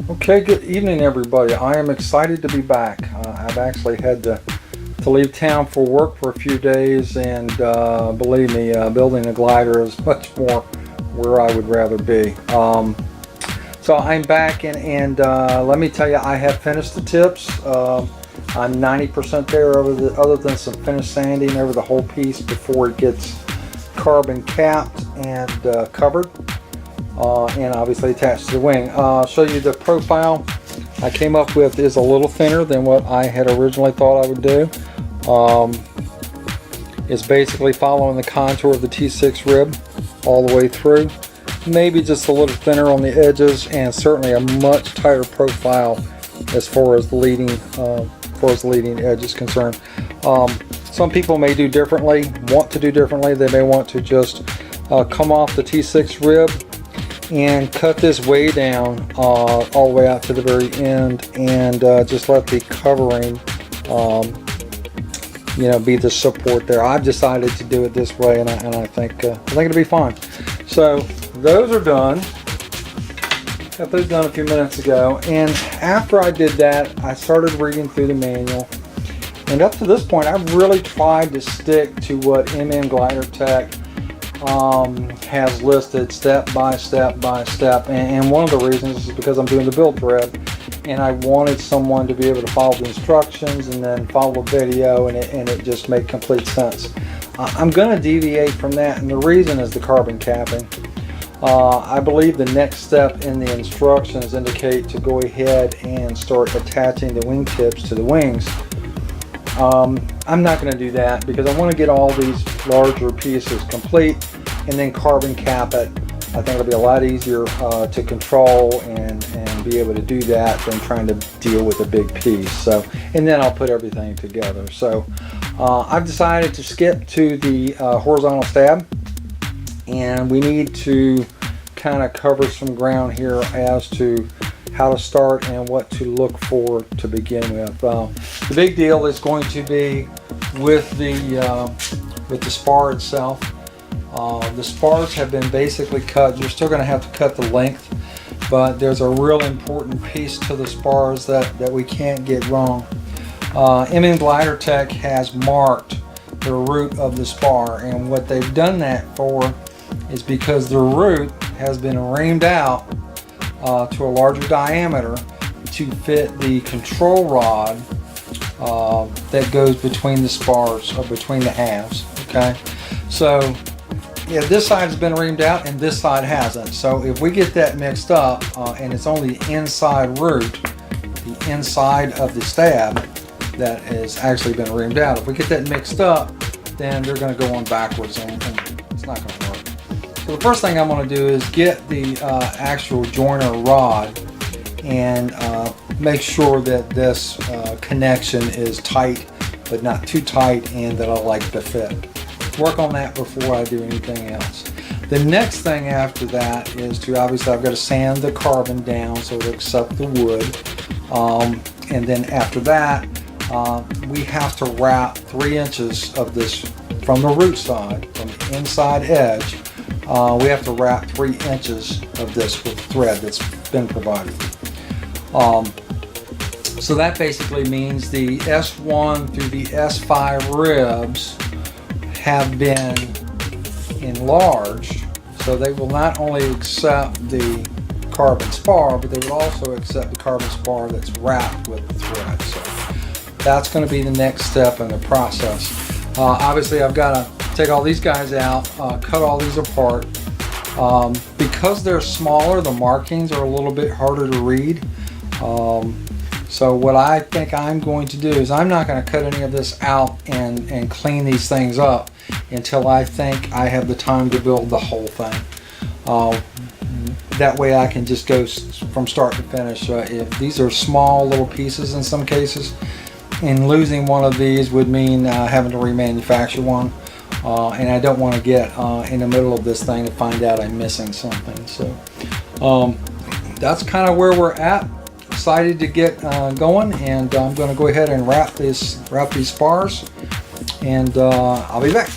Okay, good evening, everybody. I am excited to be back. I've actually had to leave town for work for a few days, and believe me, building a glider is much more where I would rather be. So I'm back, and let me tell you, I have finished the tips. I'm 90% there, other than some finish sanding over the whole piece before it gets carbon capped and covered. And obviously attached to the wing. I'll show you the profile I came up with is a little thinner than what I had originally thought I would do. It's basically following the contour of the T6 rib all the way through. Maybe just a little thinner on the edges, and certainly a much tighter profile as far as the leading edge is concerned. Some people may do differently, want to do differently. They may want to just come off the T6 rib and cut this way down all the way out to the very end, and just let the covering be the support there. I've decided to do it this way, and I think it'll be fine. So those are done. Got those done a few minutes ago, and after I did that, I started reading through the manual, and up to this point I've really tried to stick to what MM Glider Tech has listed step by step by step, and one of the reasons is because I'm doing the build thread, and I wanted someone to be able to follow the instructions and then follow the video, and it just made complete sense. I'm going to deviate from that, and the reason is the carbon capping. I believe the next step in the instructions indicate to go ahead and start attaching the wingtips to the wings. I'm not going to do that because I want to get all these larger pieces complete and then carbon cap it. I think it'll be a lot easier to control and be able to do that than trying to deal with a big piece. So, and then I'll put everything together. So I've decided to skip to the horizontal stab, and we need to kind of cover some ground here as to how to start and what to look for to begin with. The big deal is going to be with the spar itself. The spars have been basically cut. You're still going to have to cut the length, but there's a real important piece to the spars that we can't get wrong. MM Glider Tech has marked the root of the spar, and what they've done that for is because the root has been reamed out to a larger diameter to fit the control rod that goes between the spars, or between the halves. Okay, so yeah, this side's been reamed out and this side hasn't. So if we get that mixed up, and it's only the inside root, the inside of the stab, that has actually been reamed out. If we get that mixed up, then they're going to go on backwards, and it's not going to work. So the first thing I'm going to do is get the actual joiner rod and make sure that this connection is tight, but not too tight, and that I like the fit. Work on that before I do anything else. The next thing after that is to, obviously I've got to sand the carbon down so it'll accept the wood, and then after that we have to wrap 3 inches of this from the root side, from the inside edge. We have to wrap 3 inches of this with thread that's been provided. So that basically means the S1 through the S5 ribs have been enlarged, so they will not only accept the carbon spar, but they will also accept the carbon spar that's wrapped with the thread. So that's going to be the next step in the process. Obviously I've got to take all these guys out, cut all these apart. Because they're smaller, the markings are a little bit harder to read. So what I think I'm going to do is I'm not going to cut any of this out and clean these things up until I think I have the time to build the whole thing. That way I can just go from start to finish. If these are small little pieces in some cases, and losing one of these would mean having to remanufacture one. And I don't want to get in the middle of this thing to find out I'm missing something. So that's kind of where we're at. Excited to get going, and I'm going to go ahead and wrap these spars, and I'll be back.